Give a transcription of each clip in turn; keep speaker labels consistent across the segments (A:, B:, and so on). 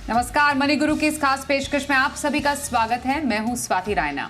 A: नमस्कार, मनी गुरु की इस खास पेशकश में आप सभी का स्वागत है। मैं हूं स्वाति रायना।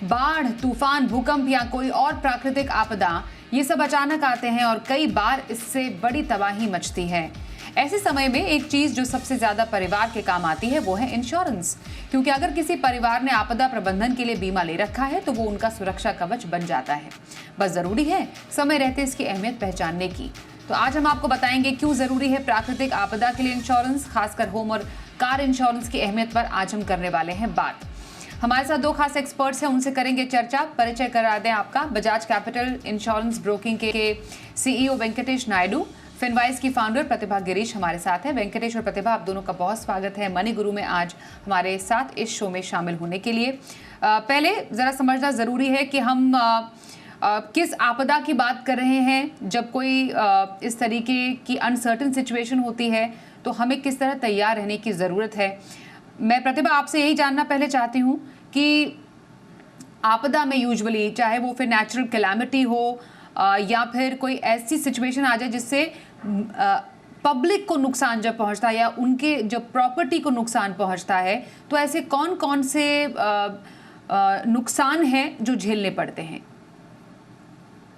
A: बाढ़, तूफान, भूकंप या कोई और प्राकृतिक आपदा, ये सब अचानक आते हैं और कई बार इससे बड़ी तबाही मचती है। ऐसे समय में एक चीज जो सबसे ज्यादा परिवार के काम आती है वो है इंश्योरेंस, क्योंकि अगर किसी परिवार ने आपदा प्रबंधन के लिए बीमा ले रखा है तो वो उनका सुरक्षा कवच बन जाता है। बस जरूरी है समय रहते इसकी अहमियत पहचानने की। तो आज हम आपको बताएंगे क्यों जरूरी है प्राकृतिक आपदा के लिए इंश्योरेंस, खासकर होम और कार इंश्योरेंस की अहमियत पर आज हम करने वाले हैं बात। हमारे साथ दो खास एक्सपर्ट्स हैं, उनसे करेंगे चर्चा। परिचय करा दें आपका। बजाज कैपिटल इंश्योरेंस ब्रोकिंग के सीईओ वेंकटेश नायडू, फिनवाइज की फाउंडर प्रतिभा गिरीश हमारे साथ हैं। वेंकटेश और प्रतिभा, आप दोनों का बहुत स्वागत है मनी गुरु में आज हमारे साथ इस शो में शामिल होने के लिए। पहले जरा समझना जरूरी है कि हम किस आपदा की बात कर रहे हैं। जब कोई इस तरीके की अनसर्टेन सिचुएशन होती है तो हमें किस तरह तैयार रहने की ज़रूरत है। मैं प्रतिभा आपसे यही जानना पहले चाहती हूँ कि आपदा में यूजुअली, चाहे वो फिर नेचुरल कैलामिटी हो या फिर कोई ऐसी सिचुएशन आ जाए जिससे पब्लिक को नुकसान जब पहुंचता है या उनके जब प्रॉपर्टी को नुकसान पहुंचता है, तो ऐसे कौन कौन से नुकसान हैं जो झेलने पड़ते हैं?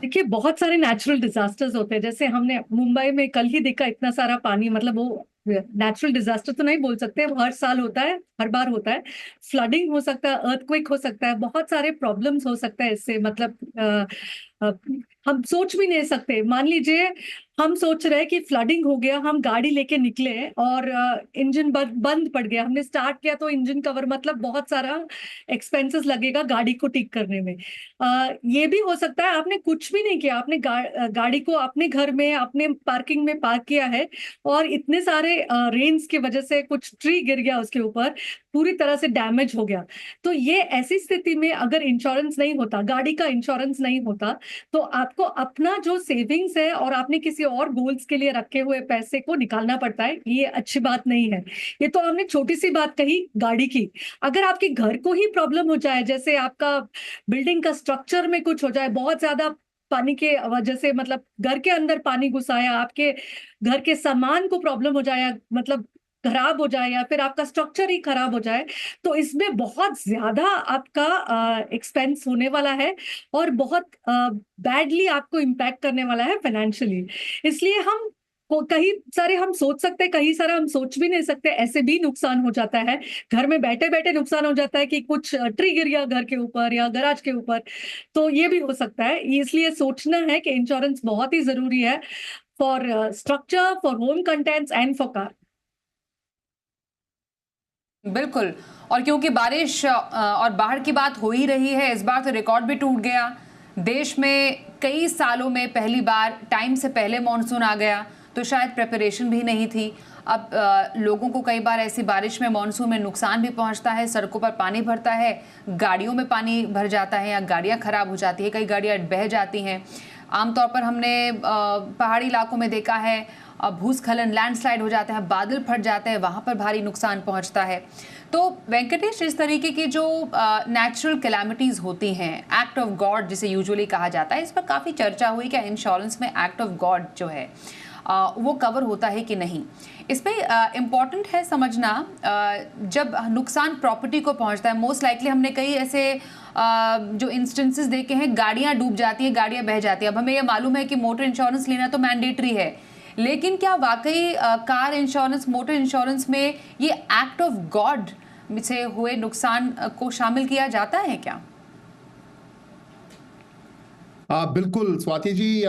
B: देखिए, बहुत सारे नेचुरल डिजास्टर्स होते हैं। जैसे हमने मुंबई में कल ही देखा, इतना सारा पानी, मतलब वो नेचुरल डिजास्टर तो नहीं बोल सकते, वो हर साल होता है, हर बार होता है। फ्लडिंग हो सकता है, अर्थक्वेक हो सकता है, बहुत सारे प्रॉब्लम्स हो सकता है इससे। मतलब हम सोच भी नहीं सकते। मान लीजिए हम सोच रहे हैं कि फ्लडिंग हो गया, हम गाड़ी लेके निकले और इंजन बंद पड़ गया। हमने स्टार्ट किया तो इंजन कवर, मतलब बहुत सारा एक्सपेंसेस लगेगा गाड़ी को ठीक करने में। ये भी हो सकता है आपने कुछ भी नहीं किया, आपने गाड़ी को अपने घर में, अपने पार्किंग में पार्क किया है और इतने सारे रेन्स की वजह से कुछ ट्री गिर गया, उसके ऊपर पूरी तरह से डैमेज हो गया। तो ये ऐसी स्थिति में अगर इंश्योरेंस नहीं होता, गाड़ी का इंश्योरेंस नहीं होता, तो आपको अपना जो सेविंग्स है और आपने किसी और गोल्स के लिए रखे हुए पैसे को निकालना पड़ता है। ये अच्छी बात नहीं है। ये तो हमने छोटी सी बात कही गाड़ी की। अगर आपके घर को ही प्रॉब्लम हो जाए, जैसे आपका बिल्डिंग का स्ट्रक्चर में कुछ हो जाए, बहुत ज्यादा पानी के वजह से, मतलब घर के अंदर पानी घुसाया, आपके घर के सामान को प्रॉब्लम हो जाए, मतलब खराब हो जाए, या फिर आपका स्ट्रक्चर ही खराब हो जाए, तो इसमें बहुत ज्यादा आपका एक्सपेंस होने वाला है और बहुत बैडली आपको इम्पैक्ट करने वाला है फाइनेंशियली। इसलिए हम कई सारे हम सोच सकते हैं, कई सारा हम सोच भी नहीं सकते। ऐसे भी नुकसान हो जाता है, घर में बैठे बैठे नुकसान हो जाता है कि कुछ ट्री गिर गया घर के ऊपर या गैराज के ऊपर, तो ये भी हो सकता है। इसलिए सोचना है कि इंश्योरेंस बहुत ही जरूरी है for structure, for home contents and for car.
A: बिल्कुल। और क्योंकि बारिश और बाढ़ की बात हो ही रही है, इस बार तो रिकॉर्ड भी टूट गया। देश में कई सालों में पहली बार टाइम से पहले मॉनसून आ गया, तो शायद प्रिपरेशन भी नहीं थी। अब लोगों को कई बार ऐसी बारिश में, मॉनसून में नुकसान भी पहुंचता है। सड़कों पर पानी भरता है, गाड़ियों में पानी भर जाता है या गाड़ियां खराब हो जाती है, कई गाड़ियां बह जाती हैं। आमतौर पर हमने पहाड़ी इलाकों में देखा है भूस्खलन, लैंडस्लाइड हो जाता है, बादल फट जाते हैं, वहाँ पर भारी नुकसान पहुँचता है। तो वेंकटेश, इस तरीके की जो नेचुरल कैलामिटीज़ होती हैं, एक्ट ऑफ गॉड जिसे यूजुअली कहा जाता है, इस पर काफ़ी चर्चा हुई कि इंश्योरेंस में एक्ट ऑफ गॉड जो है वो कवर होता है कि नहीं। इसमें इम्पॉर्टेंट है समझना, जब नुकसान प्रॉपर्टी को पहुंचता है, मोस्ट लाइकली हमने कई ऐसे जो इंस्टेंसेस देखे हैं, गाड़ियां डूब जाती हैं, गाड़ियां बह जाती हैं। अब हमें ये मालूम है कि मोटर इंश्योरेंस लेना तो मैंडेटरी है, लेकिन क्या वाकई कार इंश्योरेंस, मोटर इंश्योरेंस में ये एक्ट ऑफ गॉड से हुए नुकसान को शामिल किया जाता है क्या?
C: बिल्कुल स्वाति जी।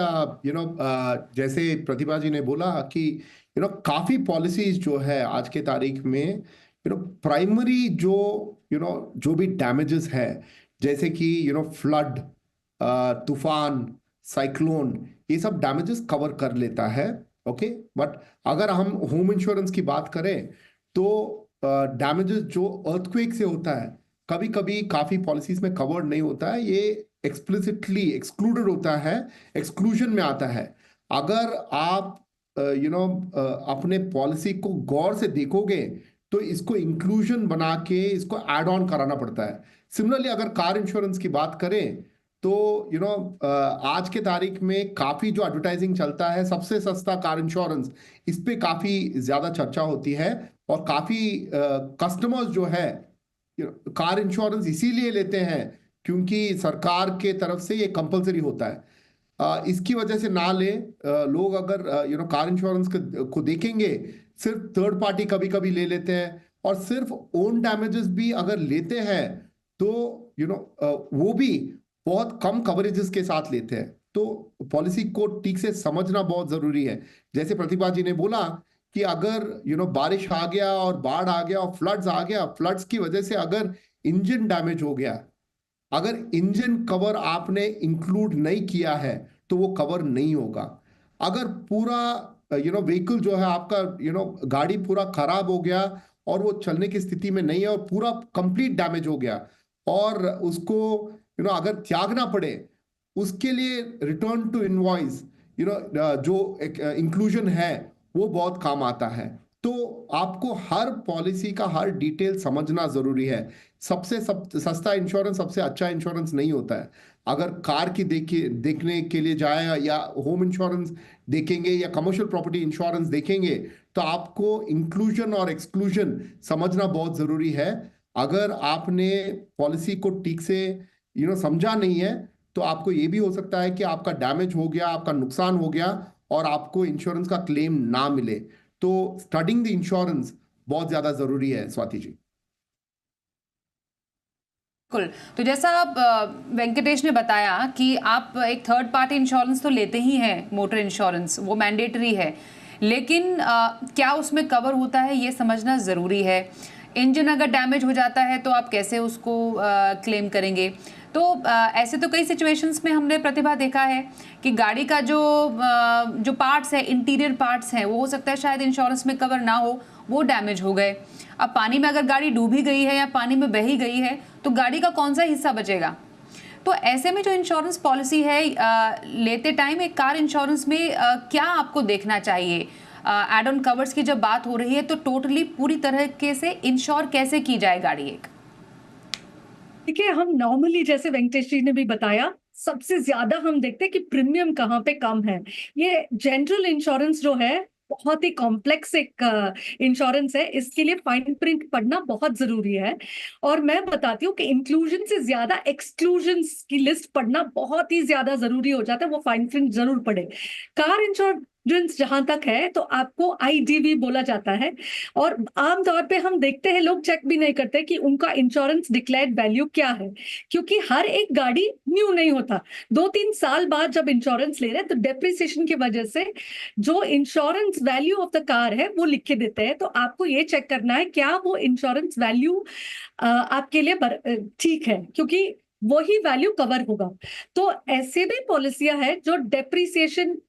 C: जैसे प्रतिभा जी ने बोला कि काफी पॉलिसीज जो है आज के तारीख में, प्राइमरी जो भी डैमेजेस है, जैसे कि फ्लड, तूफान, साइक्लोन, ये सब डैमेजेस कवर कर लेता है। ओके, बट अगर हम होम इंश्योरेंस की बात करें तो डैमेजेस जो अर्थक्वेक से होता है, कभी कभी काफी पॉलिसीज में कवर्ड नहीं होता है। ये एक्सप्लिसिटली एक्सक्लूडेड होता है, एक्सक्लूजन में आता है। अगर आप अपने पॉलिसी को गौर से देखोगे तो इसको इंक्लूजन बना के इसको ऐड ऑन कराना पड़ता है। सिमिलरली अगर कार इंश्योरेंस की बात करें तो आज के तारीख में काफी जो एडवर्टाइजिंग चलता है, सबसे सस्ता कार इंश्योरेंस, इस पे काफी ज्यादा चर्चा होती है और काफी कस्टमर्स जो है कार इंश्योरेंस इसीलिए लेते हैं क्योंकि सरकार के तरफ से ये कंपलसरी होता है। इसकी वजह से ना ले लोग अगर कार इंश्योरेंस को देखेंगे, सिर्फ थर्ड पार्टी कभी कभी ले लेते हैं और सिर्फ ओन डैमेजेस भी अगर लेते हैं तो वो भी बहुत कम कवरेजेस के साथ लेते हैं। तो पॉलिसी को ठीक से समझना बहुत जरूरी है। जैसे प्रतिभा जी ने बोला कि अगर बारिश आ गया और बाढ़ आ गया और फ्लड्स आ गया, फ्लड्स की वजह से अगर इंजन डैमेज हो गया, अगर इंजन कवर आपने इंक्लूड नहीं किया है तो वो कवर नहीं होगा। अगर पूरा व्हीकल जो है आपका गाड़ी पूरा खराब हो गया और वो चलने की स्थिति में नहीं है और पूरा कंप्लीट डैमेज हो गया और उसको अगर त्यागना पड़े, उसके लिए रिटर्न टू इनवॉइस जो इंक्लूजन है वो बहुत काम आता है। तो आपको हर पॉलिसी का हर डिटेल समझना जरूरी है। सबसे सस्ता इंश्योरेंस सबसे अच्छा इंश्योरेंस नहीं होता है। अगर कार की देखने के लिए जाए या होम इंश्योरेंस देखेंगे या कमर्शियल प्रॉपर्टी इंश्योरेंस देखेंगे तो आपको इंक्लूजन और एक्सक्लूजन समझना बहुत जरूरी है। अगर आपने पॉलिसी को ठीक से समझा नहीं है तो आपको ये भी हो सकता है कि आपका डैमेज हो गया, आपका नुकसान हो गया और आपको इंश्योरेंस का क्लेम ना मिले। तो स्टडिंग द इंश्योरेंस बहुत ज्यादा जरूरी है स्वाति जी।
A: बिल्कुल। तो जैसा आप वेंकटेश ने बताया कि आप एक थर्ड पार्टी इंश्योरेंस तो लेते ही हैं, मोटर इंश्योरेंस वो मैंडेटरी है, लेकिन क्या उसमें कवर होता है ये समझना ज़रूरी है। इंजन अगर डैमेज हो जाता है तो आप कैसे उसको क्लेम करेंगे। तो ऐसे तो कई सिचुएशंस में हमने प्रतिभा देखा है कि गाड़ी का जो पार्ट्स है, इंटीरियर पार्ट्स हैं, वो हो सकता है शायद इंश्योरेंस में कवर ना हो, वो डैमेज हो गए। अब पानी में अगर गाड़ी डूबी गई है या पानी में बही गई है तो गाड़ी का कौन सा हिस्सा बचेगा। तो ऐसे में जो इंश्योरेंस पॉलिसी है लेते टाइम एक कार इंश्योरेंस में क्या आपको देखना चाहिए। एड ऑन कवर्स की जब बात हो रही है तो टोटली पूरी तरह से इंश्योर कैसे की जाए गाड़ी एक।
B: देखिए, हम नॉर्मली जैसे वेंकटेश जी ने भी बताया, सबसे ज्यादा हम देखते हैं कि प्रीमियम कहाँ पे कम है। ये जनरल इंश्योरेंस जो है बहुत ही कॉम्प्लेक्स एक इंश्योरेंस है, इसके लिए फाइन प्रिंट पढ़ना बहुत जरूरी है। और मैं बताती हूँ कि इंक्लूजन से ज्यादा एक्सक्लूजन्स की लिस्ट पढ़ना बहुत ही ज्यादा जरूरी हो जाता है, वो फाइन प्रिंट जरूर पढ़े। कार इंश्योरेंस जहां तक है तो आपको आईडीवी बोला जाता है और आमतौर पे हम देखते हैं लोग चेक भी नहीं करते कि उनका इंश्योरेंस डिक्लेयर्ड वैल्यू क्या है, क्योंकि हर एक गाड़ी न्यू नहीं होता। 2-3 साल बाद जब इंश्योरेंस ले रहे हैं तो डेप्रिसिएशन की वजह से जो insurance value of the car है वो लिख के देते हैं। तो आपको ये चेक करना है क्या वो इंश्योरेंस वैल्यू आपके लिए ठीक है, क्योंकि वही वैल्यू कवर होगा। तो ऐसे भी पॉलिसियां है जो डेप्रिसिएशन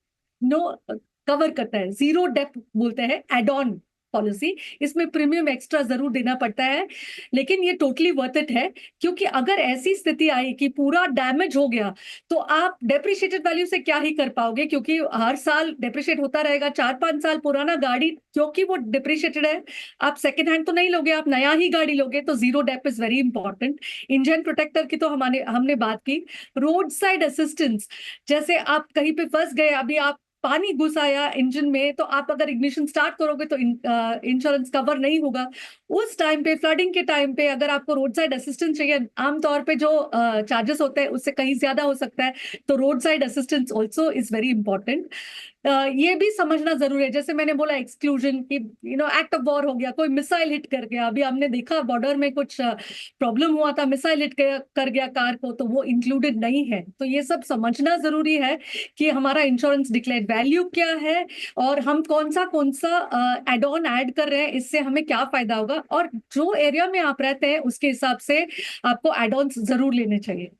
B: कवर करता है, जीरो डेप बोलते हैं, एड ऑन पॉलिसी। इसमें प्रीमियम एक्स्ट्रा जरूर देना पड़ता है, लेकिन ये टोटली वर्थ इट है, क्योंकि अगर ऐसी स्थिति आई कि पूरा डैमेज हो गया तो आप डेप्रिशिएटेड वैल्यू से क्या ही कर पाओगे, क्योंकि हर साल डेप्रिशिएट होता रहेगा। 4-5 साल पुराना गाड़ी क्योंकि वो डिप्रिशिएटेड है, आप सेकेंड हैंड तो नहीं लोगे, आप नया ही गाड़ी लोगे। तो zero dep is very important. Engine protector की तो हमने बात की। रोड साइड असिस्टेंस, जैसे आप कहीं पे फंस गए, अभी आप पानी घुस आया इंजन में, तो आप अगर इग्निशन स्टार्ट करोगे तो इंश्योरेंस कवर नहीं होगा। उस टाइम पे, फ्लडिंग के टाइम पे, अगर आपको रोड साइड असिस्टेंस चाहिए, आमतौर पे जो चार्जेस होते हैं उससे कहीं ज्यादा हो सकता है, तो road side assistance also is very important. ये भी समझना जरूरी है, जैसे मैंने बोला एक्सक्लूजन की, एक्ट ऑफ वॉर हो गया, कोई मिसाइल हिट कर गया। अभी हमने देखा बॉर्डर में कुछ प्रॉब्लम हुआ था, मिसाइल हिट कर गया कार को, तो वो इंक्लूडेड नहीं है। तो ये सब समझना जरूरी है कि हमारा इंश्योरेंस डिक्लेयर्ड वैल्यू क्या है और हम कौन सा एड ऑन ऐड कर रहे हैं, इससे हमें क्या फायदा होगा, और जो एरिया में आप रहते हैं उसके हिसाब से आपको एड ऑन जरूर लेने चाहिए।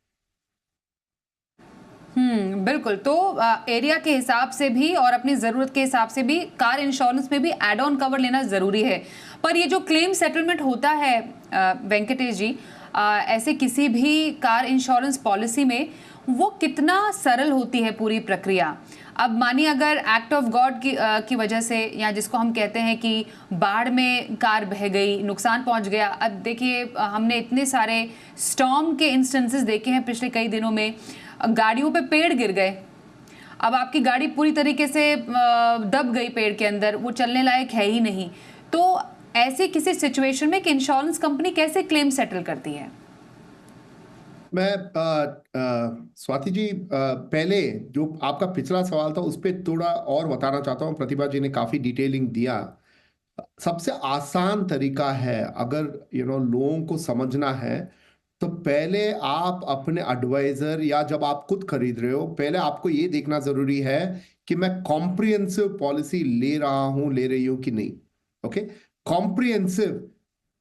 A: बिल्कुल। तो एरिया के हिसाब से भी और अपनी ज़रूरत के हिसाब से भी कार इंश्योरेंस में भी एड ऑन कवर लेना ज़रूरी है। पर ये जो क्लेम सेटलमेंट होता है वेंकटेश जी, ऐसे किसी भी कार इंश्योरेंस पॉलिसी में वो कितना सरल होती है पूरी प्रक्रिया। अब मानिए अगर एक्ट ऑफ गॉड की वजह से, या जिसको हम कहते हैं कि बाढ़ में कार बह गई, नुकसान पहुंच गया। अब देखिए हमने इतने सारे स्टॉर्म के इंस्टेंसेस देखे हैं पिछले कई दिनों में। गाड़ियों पे पेड़ गिर गए, अब आपकी गाड़ी पूरी तरीके से दब गई पेड़ के अंदर, वो चलने लायक है ही नहीं, तो ऐसे किसी सिचुएशन में कि इंश्योरेंस कंपनी कैसे क्लेम सेटल करती है?
C: मैं स्वाति जी, पहले जो आपका पिछला सवाल था उस पर थोड़ा और बताना चाहता हूँ। प्रतिभा जी ने काफी डिटेलिंग दिया। सबसे आसान तरीका है, अगर लोगों को समझना है, तो पहले आप अपने एडवाइजर या जब आप खुद खरीद रहे हो, पहले आपको ये देखना जरूरी है कि मैं कॉम्प्रिहेंसिव पॉलिसी ले रहा हूं, ले रही हूं कि नहीं। ओके, कॉम्प्रिहेंसिव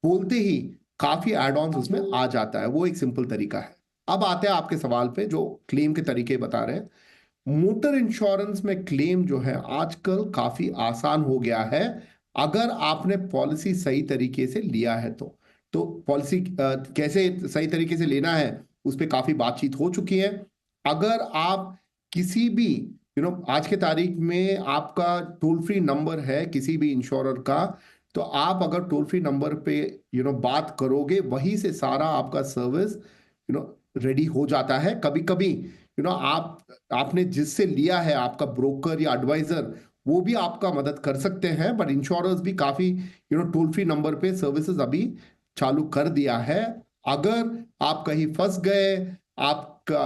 C: बोलते ही काफी एड ऑन्स उसमें आ जाता है, वो एक सिंपल तरीका है। अब आते हैं आपके सवाल पे, जो क्लेम के तरीके बता रहे हैं। मोटर इंश्योरेंस में क्लेम जो है आजकल काफी आसान हो गया है, अगर आपने पॉलिसी सही तरीके से लिया है तो पॉलिसी कैसे सही तरीके से लेना है उस पर काफी बातचीत हो चुकी है। अगर आप किसी भी आज के तारीख में आपका टोल फ्री नंबर है किसी भी इंश्योरर का, तो आप अगर टोल फ्री नंबर पे बात करोगे, वहीं से सारा आपका सर्विस रेडी हो जाता है। कभी कभी आपने जिससे लिया है, आपका ब्रोकर या एडवाइजर, वो भी आपका मदद कर सकते हैं, बट इंश्योरर्स भी काफी टोल फ्री नंबर पे सर्विसेज अभी चालू कर दिया है। अगर आप कहीं फंस गए, आपका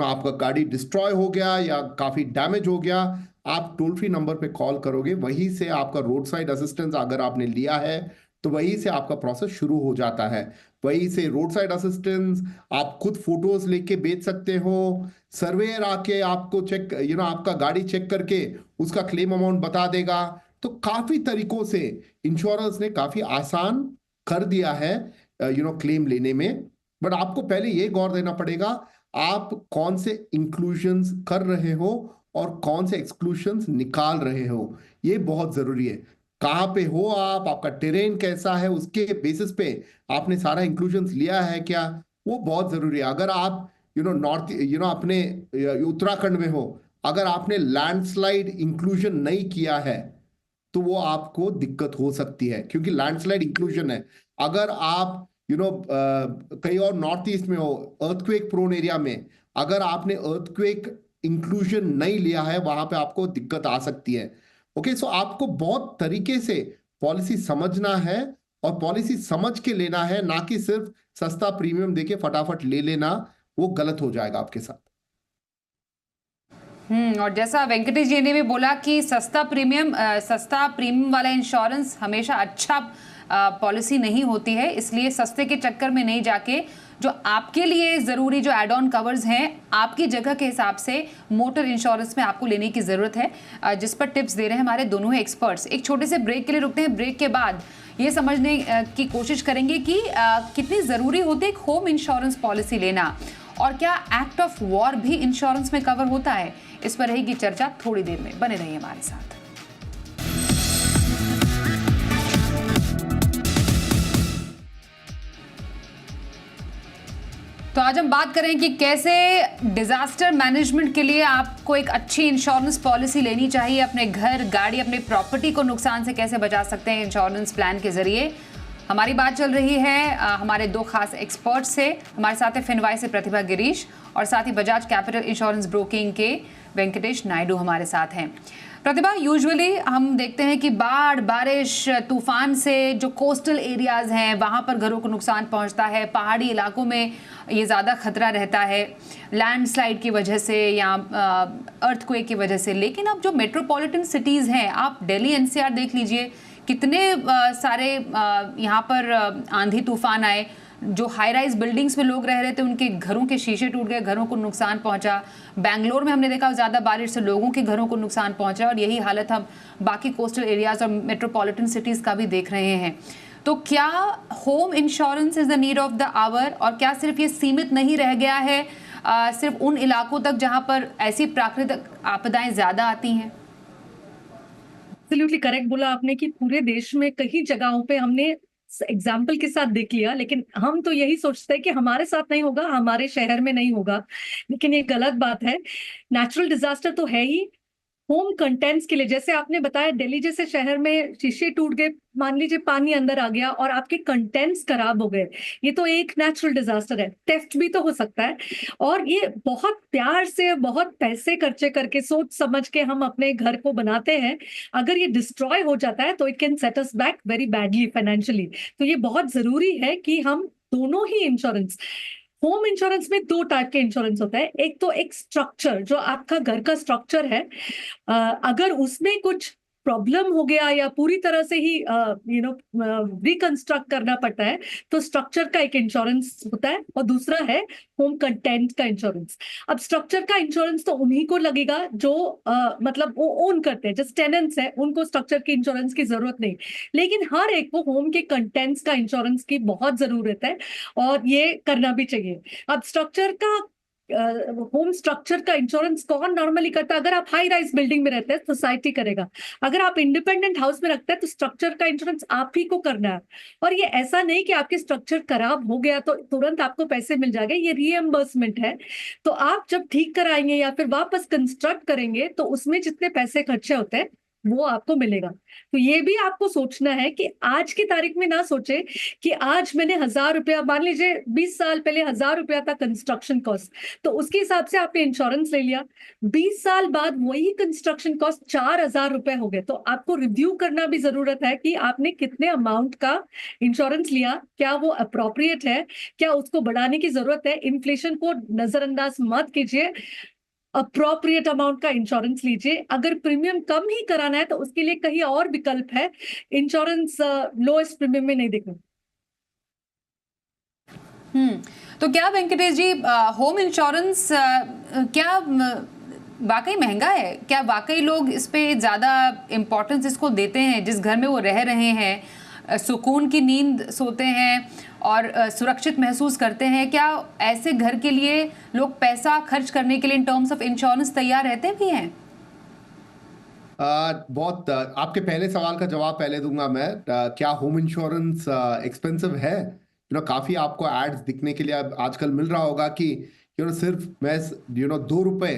C: आपका गाड़ी डिस्ट्रॉय हो गया या काफी डैमेज हो गया, आप टोल फ्री नंबर पे कॉल करोगे, वहीं से आपका रोड साइड असिस्टेंस अगर आपने लिया है तो वहीं से आपका प्रोसेस शुरू हो जाता है। वहीं से रोड साइड असिस्टेंस, आप खुद फोटोज लेके बेच सकते हो, सर्वेयर आके आपको चेक आपका गाड़ी चेक करके उसका क्लेम अमाउंट बता देगा। तो काफी तरीकों से इंश्योरेंस ने काफी आसान कर दिया है क्लेम लेने में। बट आपको पहले ये गौर देना पड़ेगा, आप कौन से इंक्लूजन्स कर रहे हो और कौन से एक्सक्लूजन्स निकाल रहे हो, ये बहुत जरूरी है। कहाँ पे हो आप, आपका टेरेन कैसा है, उसके बेसिस पे आपने सारा इंक्लूजन्स लिया है क्या, वो बहुत जरूरी है। अगर आप नॉर्थ अपने उत्तराखंड में हो, अगर आपने लैंडस्लाइड इंक्लूजन नहीं किया है तो वो आपको दिक्कत हो सकती है, क्योंकि लैंडस्लाइड इंक्लूजन है। अगर आप कहीं और नॉर्थ ईस्ट में हो, अर्थक्वेक प्रोन एरिया में, अगर आपने अर्थक्वेक इंक्लूजन नहीं लिया है, वहां पे आपको दिक्कत आ सकती है। ओके, सो आपको बहुत तरीके से पॉलिसी समझना है और पॉलिसी समझ के लेना है, ना कि सिर्फ सस्ता प्रीमियम देके फटाफट ले लेना, वो गलत हो जाएगा आपके साथ।
A: और जैसा वेंकटेश जी ने भी बोला कि सस्ता प्रीमियम वाला इंश्योरेंस हमेशा अच्छा पॉलिसी नहीं होती है, इसलिए सस्ते के चक्कर में नहीं जाके जो आपके लिए ज़रूरी जो एड ऑन कवर्स हैं, आपकी जगह के हिसाब से मोटर इंश्योरेंस में आपको लेने की ज़रूरत है, जिस पर टिप्स दे रहे हैं हमारे दोनों ही एक्सपर्ट्स। एक छोटे से ब्रेक के लिए रुकते हैं, ब्रेक के बाद ये समझने की कोशिश करेंगे कि कितनी ज़रूरी होती है एक होम इंश्योरेंस पॉलिसी लेना, और क्या एक्ट ऑफ वॉर भी इंश्योरेंस में कवर होता है। इस पर रहेगी चर्चा थोड़ी देर में, बने रहिए हमारे साथ। तो आज हम बात करें कि कैसे डिजास्टर मैनेजमेंट के लिए आपको एक अच्छी इंश्योरेंस पॉलिसी लेनी चाहिए, अपने घर, गाड़ी, अपने प्रॉपर्टी को नुकसान से कैसे बचा सकते हैं इंश्योरेंस प्लान के जरिए। हमारी बात चल रही है हमारे दो खास एक्सपर्ट से। हमारे साथ है फिनवाई से प्रतिभा गिरीश और साथ ही बजाज कैपिटल इंश्योरेंस ब्रोकिंग के वेंकटेश नायडू हमारे साथ हैं। प्रतिभा, यूजुअली हम देखते हैं कि बाढ़, बारिश, तूफान से जो कोस्टल एरियाज हैं वहाँ पर घरों को नुकसान पहुँचता है, पहाड़ी इलाकों में ये ज़्यादा खतरा रहता है लैंडस्लाइड की वजह से या अर्थक्वेक की वजह से। लेकिन अब जो मेट्रोपॉलिटन सिटीज़ हैं, आप दिल्ली एनसीआर देख लीजिए, कितने सारे यहाँ पर आंधी तूफान आए, जो हाई राइज बिल्डिंग्स में लोग रह रहे थे उनके घरों के शीशे टूट गए, घरों को नुकसान पहुंचा। बेंगलोर में हमने देखा ज़्यादा बारिश से लोगों के घरों को नुकसान पहुंचा, और यही हालत हम बाकी कोस्टल एरियाज और मेट्रोपॉलिटन सिटीज़ का भी देख रहे हैं। तो क्या home insurance is the need of the hour, और क्या सिर्फ ये सीमित नहीं रह गया है सिर्फ उन इलाकों तक जहाँ पर ऐसी प्राकृतिक आपदाएं ज़्यादा आती हैं?
B: एब्सोल्युटली करेक्ट बोला आपने कि पूरे देश में कई जगहों पे हमने एग्जाम्पल के साथ देख लिया, लेकिन हम तो यही सोचते हैं कि हमारे साथ नहीं होगा, हमारे शहर में नहीं होगा, लेकिन ये गलत बात है। नेचुरल डिजास्टर तो है ही, होम कंटेंट्स के लिए, जैसे आपने बताया दिल्ली जैसे शहर में शीशे टूट गए, मान लीजिए पानी अंदर आ गया और आपके कंटेंट्स खराब हो गए, ये तो एक नेचुरल डिजास्टर है। थेफ्ट भी तो हो सकता है, और ये बहुत प्यार से, बहुत पैसे खर्चे करके, सोच समझ के हम अपने घर को बनाते हैं। अगर ये डिस्ट्रॉय हो जाता है तो it can set us back very badly financially. तो ये बहुत जरूरी है कि हम दोनों ही इंश्योरेंस, होम इंश्योरेंस में दो टाइप के इंश्योरेंस होता है। एक तो एक स्ट्रक्चर, जो आपका घर का स्ट्रक्चर है, अगर उसमें कुछ प्रॉब्लम हो गया या पूरी तरह से ही रिकंस्ट्रक्ट करना पड़ता है, तो स्ट्रक्चर का एक इंश्योरेंस होता है, और दूसरा है होम कंटेंट का इंश्योरेंस। अब स्ट्रक्चर का इंश्योरेंस तो उन्हीं को लगेगा जो मतलब वो ओन करते हैं, जस्ट टेनेंट्स है, उनको स्ट्रक्चर की इंश्योरेंस की जरूरत नहीं। लेकिन हर एक को होम के कंटेंट्स का इंश्योरेंस की बहुत जरूरत है, और ये करना भी चाहिए। अब स्ट्रक्चर का, होम स्ट्रक्चर का इंश्योरेंस कौन नॉर्मली करता है? अगर आप हाई राइज बिल्डिंग में रहते हैं, सोसाइटी करेगा। अगर आप इंडिपेंडेंट हाउस में रखते हैं, तो स्ट्रक्चर का इंश्योरेंस आप ही को करना है। और ये ऐसा नहीं कि आपके स्ट्रक्चर खराब हो गया तो तुरंत आपको पैसे मिल जाएंगे, ये रीएम्बर्समेंट है। तो आप जब ठीक कराएंगे या फिर वापस कंस्ट्रक्ट करेंगे, तो उसमें जितने पैसे खर्चे होते हैं वो आपको मिलेगा। तो ये भी आपको सोचना है कि आज की तारीख में ना सोचे कि आज मैंने 1,000 रुपया, मान लीजिए 20 साल पहले 1,000 रुपया था कंस्ट्रक्शन कॉस्ट, तो उसके हिसाब से आपने इंश्योरेंस ले लिया। 20 साल बाद वही कंस्ट्रक्शन कॉस्ट 4,000 रुपए हो गए, तो आपको रिव्यू करना भी जरूरत है कि आपने कितने अमाउंट का इंश्योरेंस लिया, क्या वो अप्रोप्रिएट है, क्या उसको बढ़ाने की जरूरत है। इन्फ्लेशन को नजरअंदाज मत कीजिए, अप्रोप्रिएट अमाउंट का इंश्योरेंस लीजिए। अगर प्रीमियम कम ही कराना है तो उसके लिए कहीं और विकल्प है, इंश्योरेंस लोएस्ट प्रीमियम में नहीं देखना।
A: तो क्या वेंकटेश जी, होम इंश्योरेंस क्या वाकई महंगा है? क्या वाकई लोग इस पे ज्यादा इम्पोर्टेंस इसको देते हैं? जिस घर में वो रह रहे हैं, सुकून की नींद सोते हैं और सुरक्षित महसूस करते हैं, क्या ऐसे घर के लिए लोग पैसा खर्च करने के लिए इन टर्म्स ऑफ इंश्योरेंस तैयार रहते भी हैं?
C: बहुत आपके पहले सवाल का जवाब पहले दूंगा मैं। क्या होम इंश्योरेंस एक्सपेंसिव है? काफी आपको एड्स दिखने के लिए आजकल मिल रहा होगा कि सिर्फ मैं 2 रुपए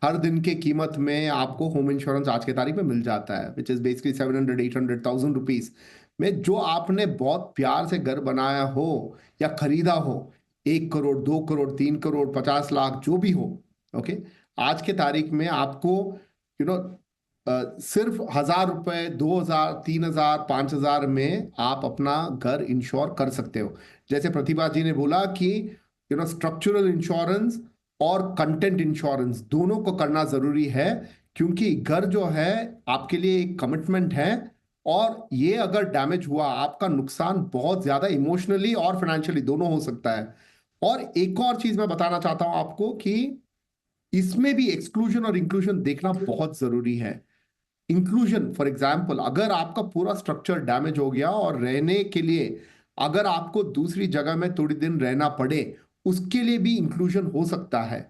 C: हर दिन के कीमत में आपको होम इंश्योरेंस आज के तारीख में मिल जाता है, विच इज बेसिकली 700-800,000 रुपीज में, जो आपने बहुत प्यार से घर बनाया हो या खरीदा हो, 1 करोड़ 2 करोड़ 3 करोड़ 50 लाख जो भी हो, ओके, आज के तारीख में आपको सिर्फ 1,000 रुपए, 2,000, 3,000, 5,000 में आप अपना घर इंश्योर कर सकते हो। जैसे प्रतिभा जी ने बोला कि स्ट्रक्चरल इंश्योरेंस और कंटेंट इंश्योरेंस दोनों को करना जरूरी है, क्योंकि घर जो है आपके लिए एक कमिटमेंट है, और ये अगर डैमेज हुआ, आपका नुकसान बहुत ज्यादा इमोशनली और फाइनेंशियली दोनों हो सकता है। और एक और चीज मैं बताना चाहता हूं आपको कि इसमें भी एक्सक्लूजन और इंक्लूजन देखना बहुत जरूरी है। इंक्लूजन, फॉर एग्जाम्पल, अगर आपका पूरा स्ट्रक्चर डैमेज हो गया और रहने के लिए अगर आपको दूसरी जगह में थोड़ी दिन रहना पड़े, उसके लिए भी इंक्लूजन हो सकता है।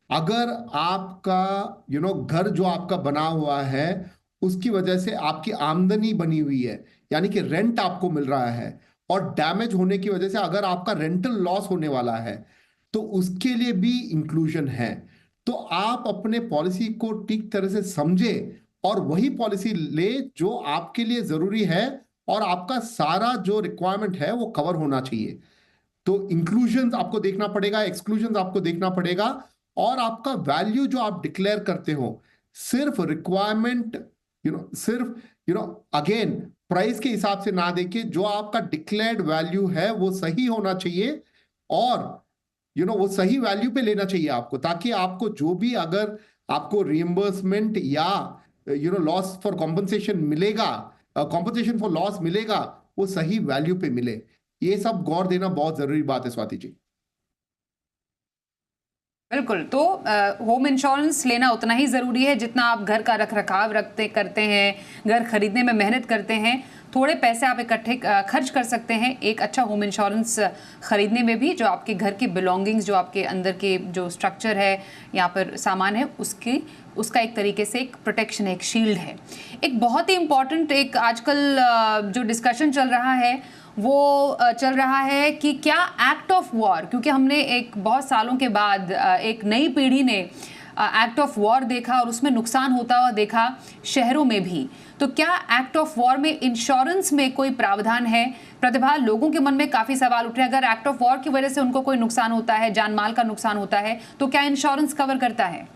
C: अगर आपका घर जो आपका बना हुआ है, उसकी वजह से आपकी आमदनी बनी हुई है, यानी कि रेंट आपको मिल रहा है, और डैमेज होने की वजह से अगर आपका रेंटल लॉस होने वाला है, तो उसके लिए भी इंक्लूजन है। तो आप अपने पॉलिसी को ठीक तरह से समझे और वही पॉलिसी ले जो आपके लिए जरूरी है, और आपका सारा जो रिक्वायरमेंट है वो कवर होना चाहिए। तो इंक्लूजन आपको देखना पड़ेगा, एक्सक्लूजन आपको देखना पड़ेगा, और आपका वैल्यू जो आप डिक्लेयर करते हो, सिर्फ रिक्वायरमेंट सिर्फ अगेन प्राइस के हिसाब से ना देके, जो आपका डिक्लेयर्ड वैल्यू है वो सही होना चाहिए, और वो सही वैल्यू पे लेना चाहिए आपको, ताकि आपको जो भी अगर आपको रिएम्बर्समेंट या लॉस फॉर कॉम्पनसेशन मिलेगा, कॉम्पनसेशन फॉर लॉस मिलेगा, वो सही वैल्यू पे मिले। ये सब गौर देना बहुत जरूरी बात है, स्वाति जी।
A: बिल्कुल। तो होम इंश्योरेंस लेना उतना ही ज़रूरी है जितना आप घर का रखरखाव करते हैं, घर खरीदने में मेहनत करते हैं। थोड़े पैसे आप इकट्ठे खर्च कर सकते हैं एक अच्छा होम इंश्योरेंस खरीदने में भी, जो आपके घर के बिलोंगिंग्स, जो आपके अंदर के जो स्ट्रक्चर है, यहाँ पर सामान है, उसका एक तरीके से एक प्रोटेक्शन है, एक शील्ड है। एक बहुत ही इम्पॉर्टेंट, एक आजकल जो डिस्कशन चल रहा है वो चल रहा है कि क्या एक्ट ऑफ वॉर, क्योंकि हमने एक बहुत सालों के बाद एक नई पीढ़ी ने एक्ट ऑफ वॉर देखा और उसमें नुकसान होता हुआ देखा शहरों में भी, तो क्या एक्ट ऑफ वॉर में इंश्योरेंस में कोई प्रावधान है? प्रतिभा, लोगों के मन में काफी सवाल उठ रहे हैं, अगर एक्ट ऑफ वॉर की वजह से उनको कोई नुकसान होता है, जान माल का नुकसान होता है, तो क्या इंश्योरेंस कवर करता है?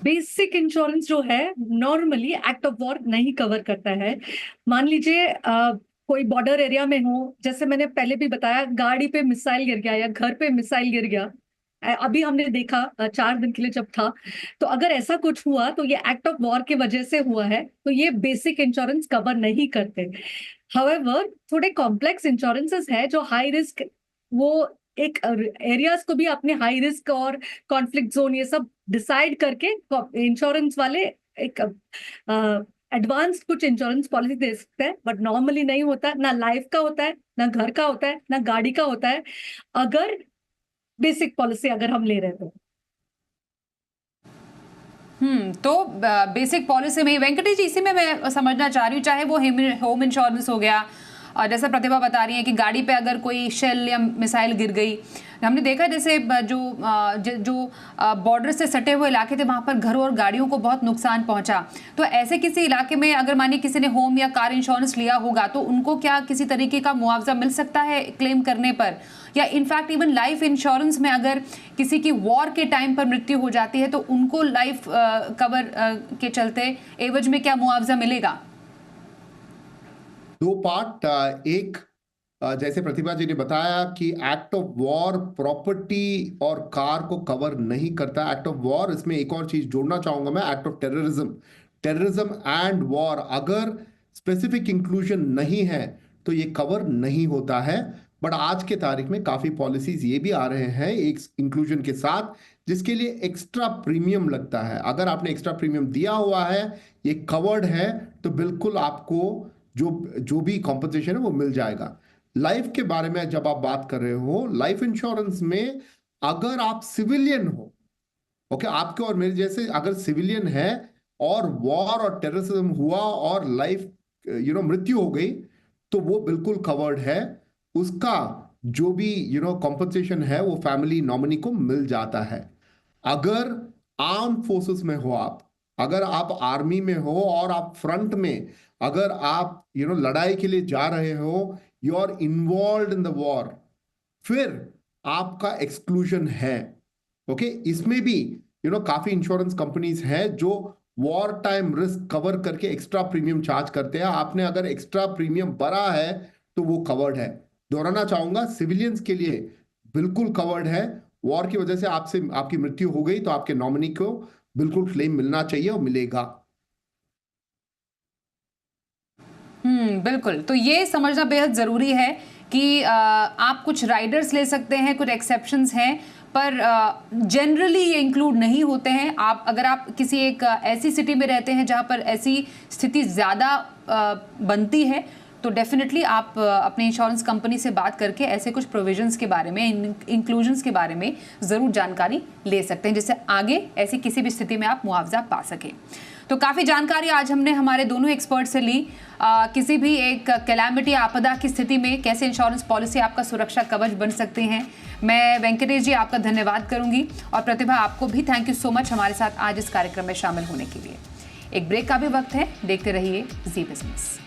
B: बेसिक इंश्योरेंस जो है नॉर्मली एक्ट ऑफ वॉर नहीं कवर करता है। मान लीजिए कोई बॉर्डर एरिया में हो, जैसे मैंने पहले भी बताया, गाड़ी पे मिसाइल गिर गया या घर पे मिसाइल गिर गया, अभी हमने देखा 4 दिन के लिए जब था, तो अगर ऐसा कुछ हुआ तो ये एक्ट ऑफ वॉर की वजह से हुआ है, तो ये बेसिक इंश्योरेंस कवर नहीं करते। हाउएवर थोड़े कॉम्प्लेक्स इंश्योरेंसेस है जो हाई रिस्क, वो एक एरियाज को भी अपने हाई रिस्क और कॉन्फ्लिक्ट जोन ये सब डिसाइड करके इंश्योरेंस वाले एक एडवांस कुछ इंश्योरेंस पॉलिसी दे सकते हैं, बट नॉर्मली नहीं होता। ना लाइफ का होता है, ना घर का होता है, ना गाड़ी का होता है, अगर बेसिक पॉलिसी अगर हम ले रहे तो।
A: तो बेसिक पॉलिसी में वेंकटेश जी, इसी में मैं समझना चाह रही हूँ, चाहे वो होम इंश्योरेंस हो गया, और जैसा प्रतिभा बता रही है कि गाड़ी पे अगर कोई शेल या मिसाइल गिर गई, हमने देखा जैसे जो बॉर्डर से सटे हुए इलाके थे वहां पर घरों और गाड़ियों को बहुत नुकसान पहुंचा, तो ऐसे किसी इलाके में अगर मानिए किसी ने होम या कार इंश्योरेंस लिया होगा तो उनको क्या किसी तरीके का मुआवजा मिल सकता है क्लेम करने पर? या इनफैक्ट इवन लाइफ इंश्योरेंस में अगर किसी की वॉर के टाइम पर मृत्यु हो जाती है तो उनको लाइफ कवर के चलते एवज में क्या मुआवजा मिलेगा?
C: दो पार्ट, एक जैसे प्रतिभा जी ने बताया कि एक्ट ऑफ वॉर प्रॉपर्टी और कार को कवर नहीं करता एक्ट ऑफ वॉर। इसमें एक और चीज जोड़ना चाहूंगा मैं, act of terrorism and war, अगर स्पेसिफिक इंक्लूजन नहीं है तो ये कवर नहीं होता है। बट आज के तारीख में काफी पॉलिसीज ये भी आ रहे हैं एक इंक्लूजन के साथ, जिसके लिए एक्स्ट्रा प्रीमियम लगता है। अगर आपने एक्स्ट्रा प्रीमियम दिया हुआ है, ये कवर्ड है, तो बिल्कुल आपको जो भी कॉम्पनसेशन है वो मिल जाएगा। लाइफ के बारे में जब आप बात कर रहे हो, लाइफ इंश्योरेंस में अगर आप सिविलियन हो, ओके, आपके और मेरे जैसे अगर सिविलियन है और वॉर और टेररिज्म हुआ और लाइफ मृत्यु हो गई, तो वो बिल्कुल कवर्ड है। उसका जो भी कॉम्पनसेशन है वो फैमिली नॉमिनी को मिल जाता है। अगर आर्म फोर्सेस में हो आप, अगर आप आर्मी में हो और आप फ्रंट में, अगर आप लड़ाई के लिए जा रहे हो, you are involve in the war, फिर आपका एक्सक्लूजन है। ओके, इसमें भी काफी इंश्योरेंस कंपनीज हैं जो वॉर टाइम रिस्क कवर करके एक्स्ट्रा प्रीमियम चार्ज करते हैं। आपने अगर एक्स्ट्रा प्रीमियम भरा है तो वो कवर्ड है। दोहराना चाहूंगा, सिविलियंस के लिए बिल्कुल कवर्ड है। वॉर की वजह से आपकी मृत्यु हो गई तो आपके नॉमिनी को बिल्कुल क्लेम मिलना चाहिए और मिलेगा।
A: बिल्कुल, तो ये समझना बेहद जरूरी है कि आप कुछ राइडर्स ले सकते हैं, कुछ एक्सेप्शंस हैं, पर जनरली ये इंक्लूड नहीं होते हैं। अगर आप किसी एक ऐसी सिटी में रहते हैं जहां पर ऐसी स्थिति ज़्यादा बनती है, तो डेफिनेटली आप अपने इंश्योरेंस कंपनी से बात करके ऐसे कुछ प्रोविजंस के बारे में, इंक्लूजन्स के बारे में ज़रूर जानकारी ले सकते हैं, जिससे आगे ऐसी किसी भी स्थिति में आप मुआवजा पा सकें। तो काफ़ी जानकारी आज हमने हमारे दोनों एक्सपर्ट से ली। किसी भी एक कैलामिटी, आपदा की स्थिति में कैसे इंश्योरेंस पॉलिसी आपका सुरक्षा कवच बन सकती हैं। मैं वेंकटेश जी आपका धन्यवाद करूंगी, और प्रतिभा आपको भी थैंक यू सो मच हमारे साथ आज इस कार्यक्रम में शामिल होने के लिए। एक ब्रेक का भी वक्त है, देखते रहिए जी बिजनेस।